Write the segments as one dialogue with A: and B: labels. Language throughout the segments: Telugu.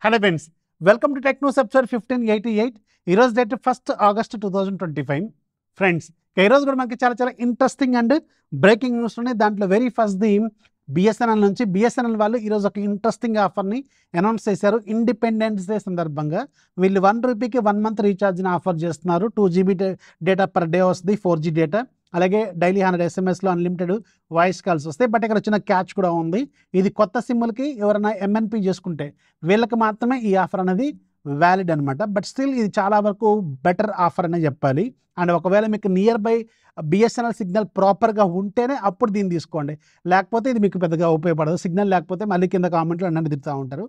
A: Hello friends, welcome to tech news episode 1588. ఈరోజు డేట్ 1 ఆగస్ట్ 2025. ఫ్రెండ్స్, ఈరోజు కూడా మనకి చాలా చాలా ఇంట్రెస్టింగ్ అండ్ బ్రేకింగ్ న్యూస్ ఉన్నాయి. దాంట్లో వెరీ ఫస్ట్ది బిఎస్ఎన్ఎల్ నుంచి. బిఎస్ఎన్ఎల్ వాళ్ళు ఈరోజు ఒక ఇంట్రెస్టింగ్ ఆఫర్ని అనౌన్స్ చేశారు. ఇండిపెండెన్స్ డే సందర్భంగా వీళ్ళు ₹1 1 మంత్ రీఛార్జ్ని ఆఫర్ చేస్తున్నారు. 2 GB డేటా పర్ డే వస్తుంది, 4G డేటా. అలాగే daily 100 SMS unlimited voice calls వస్తాయి. బట్ ఇక్కడ వచ్చిన క్యాచ్ కూడా ఉంది. ఇది కొత్త సిమ్ములకి ఎవరైనా ఎంఎన్పి చేసుకుంటే వీళ్ళకి మాత్రమే ఈ ఆఫర్ అనేది వ్యాలిడ్ అనమాట. బట్ స్టిల్ ఇది చాలా వరకు బెటర్ ఆఫర్ అనే చెప్పాలి. అండ్ ఒకవేళ మీకు నియర్ బై బిఎస్ఎన్ఎల్ సిగ్నల్ ప్రాపర్గా ఉంటేనే అప్పుడు దీన్ని తీసుకోండి. లేకపోతే ఇది మీకు పెద్దగా ఉపయోగపడదు. సిగ్నల్ లేకపోతే మళ్ళీ కింద కామెంట్లో అన్నీ తిరుగుతూ ఉంటారు.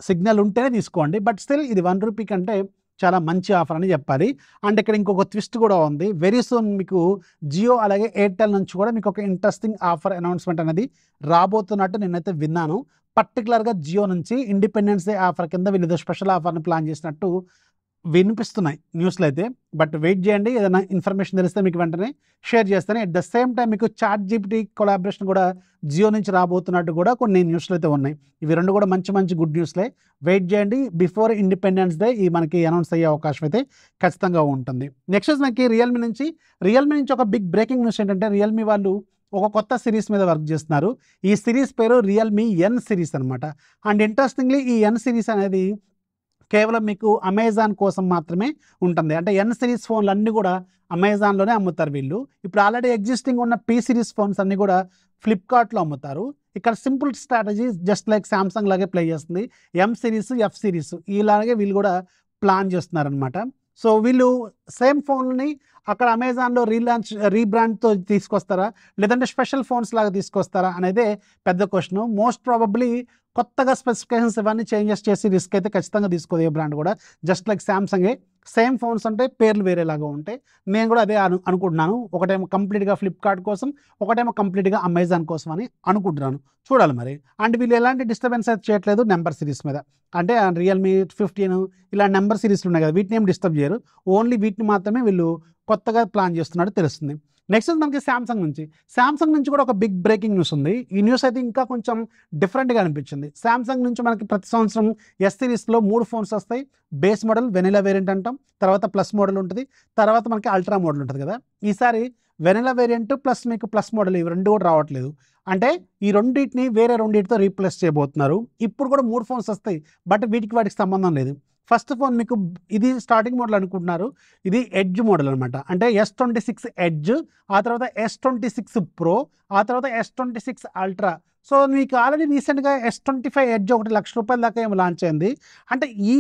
A: సిగ్నల్ ఉంటేనే తీసుకోండి. బట్ స్టిల్ ఇది ₹1 కంటే చాలా మంచి ఆఫర్ అని చెప్పాలి. అండ్ ఇక్కడ ఇంకొక ట్విస్ట్ కూడా ఉంది. వెరీ సూన్ మీకు జియో అలాగే ఎయిర్టెల్ నుంచి కూడా మీకు ఒక ఇంట్రెస్టింగ్ ఆఫర్ అనౌన్స్మెంట్ అనేది రాబోతున్నట్టు నేనైతే విన్నాను. పర్టికులర్గా జియో నుంచి ఇండిపెండెన్స్ డే ఆఫర్ కింద వీళ్ళు స్పెషల్ ఆఫర్ని ప్లాన్ చేసినట్టు వినిపిస్తున్నాయి న్యూస్లో అయితే. బట్ వెయిట్ చేయండి, ఏదైనా ఇన్ఫర్మేషన్ తెలిస్తే మీకు వెంటనే షేర్ చేస్తాను. ఎట్ ద సేమ్ టైం మీకు ChatGPT కొలాబరేషన్ కూడా జియో నుంచి రాబోతున్నట్టు కూడా కొన్ని న్యూస్లు అయితే ఉన్నాయి. ఇవి రెండు కూడా మంచి మంచి గుడ్ న్యూస్లే. వెయిట్ చేయండి, బిఫోర్ ఇండిపెండెన్స్ డే ఈ మనకి అనౌన్స్ అయ్యే అవకాశం అయితే ఖచ్చితంగా ఉంటుంది. నెక్స్ట్ మనకి రియల్మీ నుంచి ఒక బిగ్ బ్రేకింగ్ న్యూస్ ఏంటంటే, రియల్మీ వాళ్ళు ఒక కొత్త సిరీస్ మీద వర్క్ చేస్తున్నారు. ఈ సిరీస్ పేరు రియల్మీ ఎన్ సిరీస్ అనమాట. అండ్ ఇంట్రెస్టింగ్లీ ఈ ఎన్ సిరీస్ అనేది కేవలం మీకు అమెజాన్ కోసం మాత్రమే ఉంటుంది. అంటే ఎన్ సిరీస్ ఫోన్లు అన్నీ కూడా అమెజాన్లోనే అమ్ముతారు వీళ్ళు. ఇప్పుడు ఆల్రెడీ ఎగ్జిస్టింగ్ ఉన్న పీ సిరీస్ ఫోన్స్ అన్నీ కూడా ఫ్లిప్కార్ట్లో అమ్ముతారు. ఇక్కడ simple strategy just like Samsung లాగే ప్లే చేస్తుంది. ఎం సిరీస్, ఎఫ్ సిరీస్ ఇలాగే వీళ్ళు కూడా ప్లాన్ చేస్తున్నారనమాట. సో వీళ్ళు సేమ్ ఫోన్ని అక్కడ అమెజాన్లో రీబ్రాండ్తో తీసుకొస్తారా, లేదంటే స్పెషల్ ఫోన్స్ లాగా తీసుకొస్తారా అనేదే పెద్ద క్వశ్చన్. మోస్ట్ ప్రాబబ్లీ కొత్తగా స్పెసిఫికేషన్స్ ఇవన్నీ చేంజెస్ చేసి రిస్క్ అయితే ఖచ్చితంగా తీసుకోదు ఏ బ్రాండ్ కూడా. జస్ట్ లైక్ సామ్సంగే సేమ్ ఫోన్స్ ఉంటాయి, పేర్లు వేరేలాగా ఉంటాయి. నేను కూడా అదే అనుకుంటున్నాను. ఒకటేమో కంప్లీట్గా ఫ్లిప్కార్ట్ కోసం, ఒకటేమో కంప్లీట్గా అమెజాన్ కోసం అని అనుకుంటున్నాను. చూడాలి మరి. అండ్ వీళ్ళు ఎలాంటి డిస్టర్బెన్స్ అయితే చేయట్లేదు నెంబర్ సిరీస్ మీద. అంటే రియల్మీ 15 ఇలా నెంబర్ సిరీస్లు ఉన్నాయి కదా, వీటిని ఏం డిస్టర్బ్ చేయరు. ఓన్లీ వీటిని మాత్రమే వీళ్ళు కొత్తగా ప్లాన్ చేస్తున్నట్టు తెలుస్తుంది. నెక్స్ట్ మనకి శాంసంగ్ నుంచి కూడా ఒక బిగ్ బ్రేకింగ్ న్యూస్ ఉంది. ఈ న్యూస్ అయితే ఇంకా కొంచెం డిఫరెంట్గా అనిపించింది. శాంసంగ్ నుంచి మనకి ప్రతి సంవత్సరం ఎస్ సిరీస్లో 3 ఫోన్స్ వస్తాయి. బేస్ మోడల్, వెనిలా వేరియంట్ అంటాం, తర్వాత ప్లస్ మోడల్ ఉంటుంది, తర్వాత మనకి అల్ట్రా మోడల్ ఉంటుంది కదా. ఈసారి వెనిలా వేరియంట్ ప్లస్ మీకు ప్లస్ మోడల్ ఇవి రెండు కూడా రావట్లేదు. అంటే ఈ రెండింటిని వేరే రెండింటితో రీప్లేస్ చేయబోతున్నారు. ఇప్పుడు కూడా 3 ఫోన్స్ వస్తాయి, బట్ వాటికి సంబంధం లేదు. ఫస్ట్ ఫోన్ మీకు ఇది స్టార్టింగ్ మోడల్ అనుకుంటున్నారు. ఇది ఎడ్జ్ మోడల్ అనమాట. అంటే S26 ఎడ్జ్, ఆ తర్వాత S26 ప్రో, ఆ తర్వాత S26 అల్ట్రా. సో మీకు ఆల్రెడీ రీసెంట్గా S25 ఎడ్జ్ ₹1,00,000 దాకా ఏమో లాంచ్ అయింది. అంటే ఈ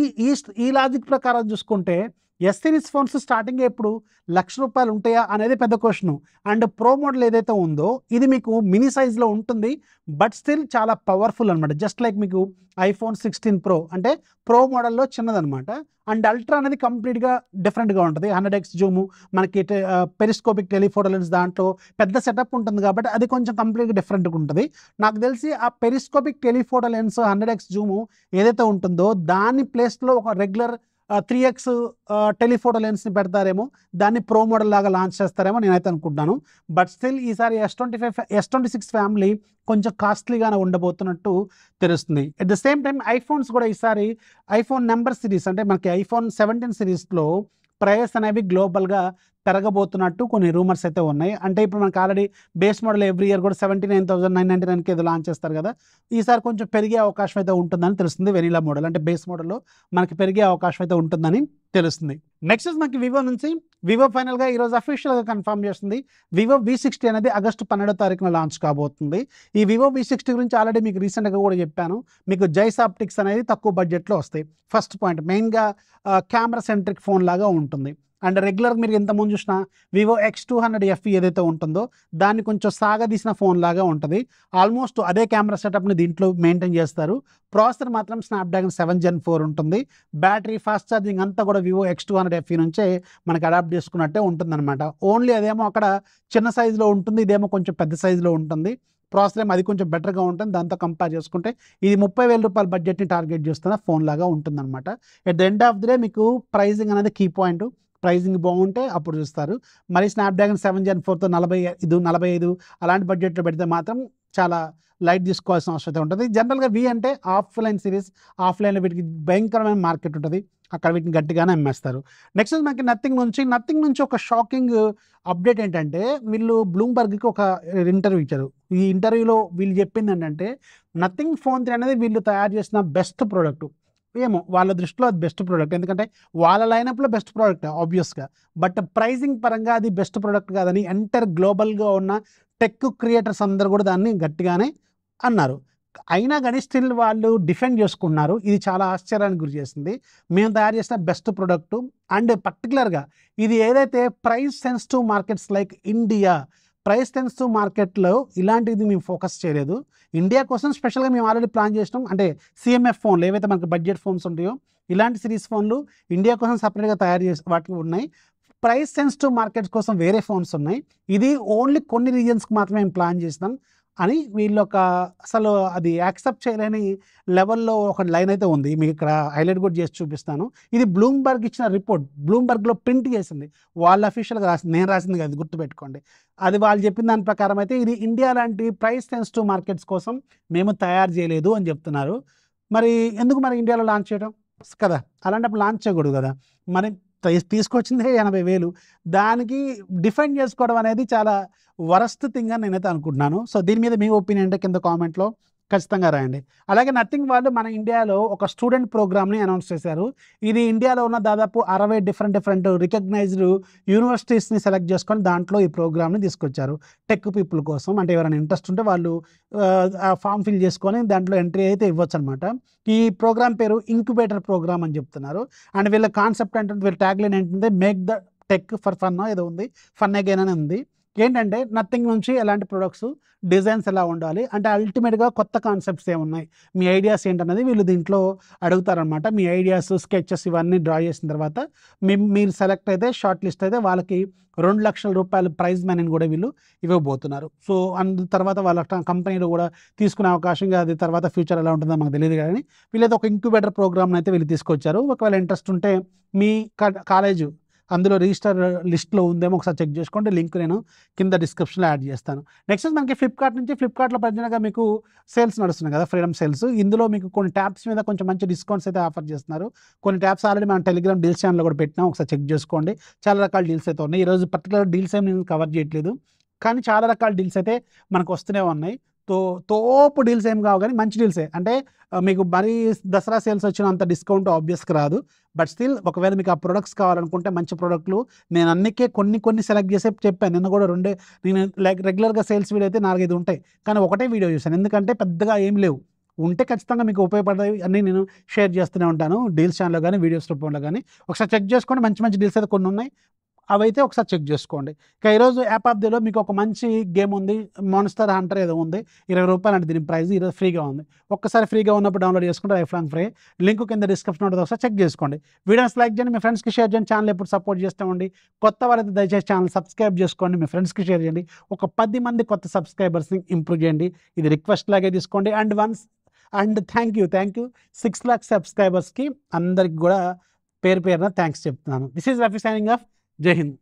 A: ఈ లాజిక్ ప్రకారం చూసుకుంటే ఎస్ సిరీస్ ఫోన్స్ స్టార్టింగ్ ఎప్పుడు ₹1,00,000 ఉంటాయా అనేది పెద్ద క్వశ్చన్. అండ్ ప్రో మోడల్ ఏదైతే ఉందో ఇది మీకు మినీ సైజ్లో ఉంటుంది, బట్ స్టిల్ చాలా పవర్ఫుల్ అనమాట. జస్ట్ లైక్ మీకు iPhone 16 ప్రో అంటే ప్రో మోడల్లో చిన్నదనమాట. అండ్ అల్ట్రా అనేది కంప్లీట్గా డిఫరెంట్గా ఉంటుంది. 100x జూము, మనకి పెరిస్కోపిక్ టెలిఫోటో లెన్స్, దాంట్లో పెద్ద సెటప్ ఉంటుంది కాబట్టి అది కొంచెం కంప్లీట్గా డిఫరెంట్గా ఉంటుంది. నాకు తెలిసి ఆ periscopic telephoto lens 100x zoom ఏదైతే ఉంటుందో దాని ప్లేస్లో ఒక రెగ్యులర్ 3x టెలిఫోటో లెన్స్ని పెడతారేమో, దాన్ని ప్రో మోడల్ లాగా లాంచ్ చేస్తారేమో నేనైతే అనుకుంటున్నాను. బట్ స్టిల్ ఈసారి S26 ఫ్యామిలీ కొంచెం కాస్ట్లీగానే ఉండబోతున్నట్టు తెలుస్తుంది. At the same time iPhones కూడా ఈసారి ఐఫోన్ నెంబర్ సిరీస్ అంటే మనకి iPhone 17 సిరీస్లో ప్రైస్ అనేవి గ్లోబల్గా పెరగబోతున్నట్టు కొన్ని రూమర్స్ అయితే ఉన్నాయి. అంటే ఇప్పుడు మనకి already base model every year కూడా 79,999కి ఏదో లాంచ్ చేస్తారు కదా. ఈసారి కొంచెం పెరిగే అవకాశం అయితే ఉంటుందని తెలుస్తుంది. వెనిలా మోడల్ అంటే బేస్ మోడల్లో మనకి పెరిగే అవకాశం అయితే ఉంటుందని తెలుస్తుంది. నెక్స్ట్ మనకి వివో నుంచి. వివో ఫైనల్గా ఈరోజు అఫీషియల్గా కన్ఫర్మ్ చేస్తుంది. వివో V60 అనేది ఆగస్టు 12వ తారీఖున లాంచ్ కాబోతుంది. ఈ వివో V60 గురించి ఆల్రెడీ మీకు రీసెంట్గా కూడా చెప్పాను. మీకు జైస్ ఆప్టిక్స్ అనేది తక్కువ బడ్జెట్లో వస్తాయి. ఫస్ట్ పాయింట్, మెయిన్గా కెమెరా సెంట్రిక్ ఫోన్ లాగా ఉంటుంది. అండ్ రెగ్యులర్ మీరు ఎంతమంది చూసినా వివో X200 FE ఏదైతే ఉంటుందో దాన్ని కొంచెం సాగదీసిన ఫోన్ లాగా ఉంటుంది. ఆల్మోస్ట్ అదే కెమెరా సెటప్ని దీంట్లో మెయింటైన్ చేస్తారు. ప్రాసెసర్ మాత్రం స్నాప్డ్రాగన్ 7 Gen 4 ఉంటుంది. బ్యాటరీ, ఫాస్ట్ ఛార్జింగ్ అంతా కూడా వివో X200 FE నుంచే మనకి అడాప్ట్ చేసుకున్నట్టే ఉంటుందన్నమాట. ఓన్లీ అదేమో అక్కడ చిన్న సైజులో ఉంటుంది, ఇదేమో కొంచెం పెద్ద సైజులో ఉంటుంది. ప్రాసెసర్ ఏమో అది కొంచెం బెటర్గా ఉంటుంది. దాంతో కంపేర్ చేసుకుంటే ఇది ₹30,000 బడ్జెట్ని టార్గెట్ చేస్తున్న ఫోన్ లాగా ఉంటుందన్నమాట. At the end of the day మీకు ప్రైజింగ్ అనేది కీ పాయింట్. ప్రైజింగ్ బాగుంటే అప్పుడు చూస్తారు. మరి స్నాప్డ్రాగన్ 7 Gen 4తో 45 అలాంటి బడ్జెట్లో పెడితే మాత్రం చాలా లైట్ తీసుకోవాల్సిన అవసరం ఉంటుంది. జనరల్గా వి అంటే ఆఫ్లైన్ సిరీస్, ఆఫ్లైన్లో వీటికి భయంకరమైన మార్కెట్ ఉంటుంది, అక్కడ వీటిని గట్టిగానే అమ్మేస్తారు. నెక్స్ట్ మనకి నథింగ్ నుంచి ఒక షాకింగ్ అప్డేట్ ఏంటంటే, వీళ్ళు బ్లూంబర్గ్కి ఒక ఇంటర్వ్యూ ఇచ్చారు. ఈ ఇంటర్వ్యూలో వీళ్ళు చెప్పింది ఏంటంటే, నథింగ్ ఫోన్ 3 అనేది వీళ్ళు తయారు చేసిన బెస్ట్ ప్రోడక్ట్. ఏమో వాళ్ళ దృష్టిలో అది బెస్ట్ ప్రోడక్ట్, ఎందుకంటే వాళ్ళ లైనప్లో బెస్ట్ ప్రోడక్ట్ ఆబ్వియస్గా. బట్ ప్రైజింగ్ పరంగా అది బెస్ట్ ప్రోడక్ట్ కాదని ఎంటర్ గ్లోబల్గా ఉన్న టెక్ క్రియేటర్స్ అందరూ కూడా దాన్ని గట్టిగానే అన్నారు. అయినా కానీ స్టిల్ వాళ్ళు డిఫెండ్ చేసుకున్నారు. ఇది చాలా ఆశ్చర్యానికి గురి చేసింది. మేము తయారు చేసిన బెస్ట్ ప్రోడక్ట్, అండ్ పర్టికులర్గా ఇది ఏదైతే price sensitive markets like India, price sensitive మార్కెట్లో ఇలాంటిది మేము ఫోకస్ చేయలేదు. ఇండియా కోసం స్పెషల్గా మేము ఆల్రెడీ ప్లాన్ చేసినాం. అంటే సిఎంఎఫ్ ఫోన్లు ఏవైతే మనకు బడ్జెట్ ఫోన్స్ ఉంటాయో ఇలాంటి సిరీస్ ఫోన్లు ఇండియా కోసం సపరేట్గా తయారు చేసి వాటికి ఉన్నాయి. ప్రైస్ సెన్సిటివ్ మార్కెట్స్ కోసం వేరే ఫోన్స్ ఉన్నాయి. ఇది ఓన్లీ కొన్ని రీజన్స్కి మాత్రమే మేము ప్లాన్ చేసినాం అని వీళ్ళు అసలు అది యాక్సెప్ట్ చేయలేని లెవెల్లో ఒక లైన్ అయితే ఉంది. మీకు ఇక్కడ హైలైట్ కూడా చేసి చూపిస్తాను. ఇది బ్లూంబర్గ్ ఇచ్చిన రిపోర్ట్, బ్లూంబర్గ్లో ప్రింట్ చేసింది, వాళ్ళ అఫీషియల్గా రాసింది, నేను రాసింది కాదు, గుర్తుపెట్టుకోండి. అది వాళ్ళు చెప్పిన దాని ప్రకారం అయితే ఇది ఇండియా లాంటి ప్రైస్ సెన్సిటివ్ మార్కెట్స్ కోసం మేము తయారు చేయలేదు అని చెప్తున్నారు. మరి ఎందుకు మరి ఇండియాలో లాంచ్ చేయడం కదా, అలాంటప్పుడు లాంచ్ చేయకూడదు కదా. మరి తీసుకొచ్చిందే 80,000, దానికి డిఫెండ్ చేసుకోవడం అనేది చాలా వరస్ట్ థింగ్ అని నేనైతే అనుకుంటున్నాను. సో దీని మీద మీ ఒపీనియన్ అంటే కింద కామెంట్లో ఖచ్చితంగా రాయండి. అలాగే నథింగ్ వాళ్ళు మన ఇండియాలో ఒక స్టూడెంట్ ప్రోగ్రామ్ని అనౌన్స్ చేశారు. ఇది ఇండియాలో ఉన్న దాదాపు 60 డిఫరెంట్ రికగ్నైజ్డ్ యూనివర్సిటీస్ని సెలెక్ట్ చేసుకొని దాంట్లో ఈ ప్రోగ్రామ్ని తీసుకొచ్చారు టెక్ పీపుల్ కోసం. అంటే ఎవరైనా ఇంట్రెస్ట్ ఉంటే వాళ్ళు ఆ ఫామ్ ఫిల్ చేసుకొని దాంట్లో ఎంట్రీ అయితే ఇవ్వచ్చు అనమాట. ఈ ప్రోగ్రామ్ పేరు ఇంక్యుబేటర్ ప్రోగ్రామ్ అని చెప్తున్నారు. అండ్ వీళ్ళ కాన్సెప్ట్ ఏంటంటే, వీళ్ళ ట్యాగ్లైన్ ఏంటంటే make the tech for fun ఏదో ఉంది, ఫన్ అగైన్ అని ఉంది. ఏంటంటే నథింగ్ నుంచి ఎలాంటి ప్రొడక్ట్స్, డిజైన్స్ ఎలా ఉండాలి అంటే అల్టిమేట్గా కొత్త కాన్సెప్ట్స్ ఏమున్నాయి, మీ ఐడియాస్ ఏంటన్నది వీళ్ళు దీంట్లో అడుగుతారనమాట. మీ ఐడియాస్, స్కెచెస్ ఇవన్నీ డ్రా చేసిన తర్వాత మీరు సెలెక్ట్ అయితే, షార్ట్ లిస్ట్ అయితే వాళ్ళకి 2,00,000 రూపాయలు ప్రైజ్ మనీని కూడా వీళ్ళు ఇవ్వబోతున్నారు. సో తర్వాత వాళ్ళ కంపెనీలో కూడా తీసుకునే అవకాశంగా, అది తర్వాత ఫ్యూచర్ ఎలా ఉంటుందో మాకు తెలియదు కానీ వీళ్ళైతే ఒక ఇంక్యుబేటర్ ప్రోగ్రామ్ని అయితే వీళ్ళు తీసుకొచ్చారు. ఒకవేళ ఇంట్రెస్ట్ ఉంటే మీ కాలేజు అందులో రిజిస్టర్ లిస్ట్లో ఉందేమో ఒకసారి చెక్ చేసుకోండి. లింక్ నేను కింద డిస్క్రిప్షన్లో యాడ్ చేస్తాను. నెక్స్ట్ మనకి ఫ్లిప్కార్ట్లో ప్రజెంట్గా మీకు సేల్స్ నడుస్తున్నాయి కదా, ఫ్రీడమ్ సేల్స్. ఇందులో మీకు కొన్ని ట్యాబ్స్ మీద కొంచెం మంచి డిస్కౌంట్స్ అయితే ఆఫర్ చేస్తున్నారు. కొన్ని ట్యాబ్స్ ఆల్రెడీ మనం టెలిగ్రామ్ డీల్స్ ఛానల్లో కూడా పెట్టినాం, ఒకసారి చెక్ చేసుకోండి. చాలా రకాల డీల్స్ అయితే ఉన్నాయి. ఈరోజు పర్టికులర్ డీల్స్ ఏమి నేను కవర్ చేయట్లేదు, కానీ చాలా రకాల డీల్స్ అయితే మనకు వస్తూనే ఉన్నాయి. తోపు డీల్స్ ఏం కావు కానీ మంచి డీల్సే. అంటే మీకు మరీ దసరా సేల్స్ వచ్చినంత డిస్కౌంట్ ఆబ్వియస్గా రాదు. బట్ స్టిల్ ఒకవేళ మీకు ఆ ప్రొడక్ట్స్ కావాలనుకుంటే మంచి ప్రొడక్ట్లు నేను అన్నికే కొన్ని సెలెక్ట్ చేసి చెప్పాను. నిన్న కూడా నేను రెగ్యులర్గా సేల్స్ వీడియో అయితే 4-5 ఉంటాయి, కానీ ఒకటే వీడియో చూశాను, ఎందుకంటే పెద్దగా ఏం లేవు. ఉంటే ఖచ్చితంగా మీకు ఉపయోగపడేవి అన్నీ నేను షేర్ చేస్తూనే ఉంటాను, డీల్స్ ఛానల్లో కానీ వీడియోస్ రూపంలో కానీ. ఒకసారి చెక్ చేసుకోండి, మంచి డీల్స్ అయితే కొన్ని ఉన్నాయి, అవైతే ఒకసారి చెక్ చేసుకోండి. ఇక ఈరోజు యాప్ ఆఫ్ డేలో మీకు ఒక మంచి గేమ్ ఉంది, మాన్స్టర్ హంటర్ ఏదో ఉంది, 20 రూపాయలు అంటే దీని ప్రైస్. ఈరోజు ఫ్రీగా ఉంది, ఒక్కసారి ఫ్రీగా ఉన్నప్పుడు డౌన్లోడ్ చేసుకుంటే లైఫ్ లాంగ్ ఫ్రీ. లింక్ కింద డిస్క్రిప్షన్ ఉంటుంది, ఒకసారి చెక్ చేసుకోండి. వీడియోస్ లైక్ చేయండి, మీ ఫ్రెండ్స్కి షేర్ చేయండి. ఛానల్ ఎప్పుడు సపోర్ట్ చేస్తామండి. కొత్త వాళ్ళైతే దయచేసి ఛానల్ సబ్స్క్రైబ్ చేసుకోండి, మీ ఫ్రెండ్స్కి షేర్ చేయండి. ఒక 10 మంది కొత్త సబ్స్క్రైబర్స్ని ఇంప్రూవ్ చేయండి, ఇది రిక్వెస్ట్ లాగే తీసుకోండి. అండ్ థ్యాంక్ యూ 6 lakhs సబ్స్క్రైబర్స్కి అందరికి కూడా పేరున థ్యాంక్స్ చెప్తున్నాను. This is Rafi signing off. జై హింద్.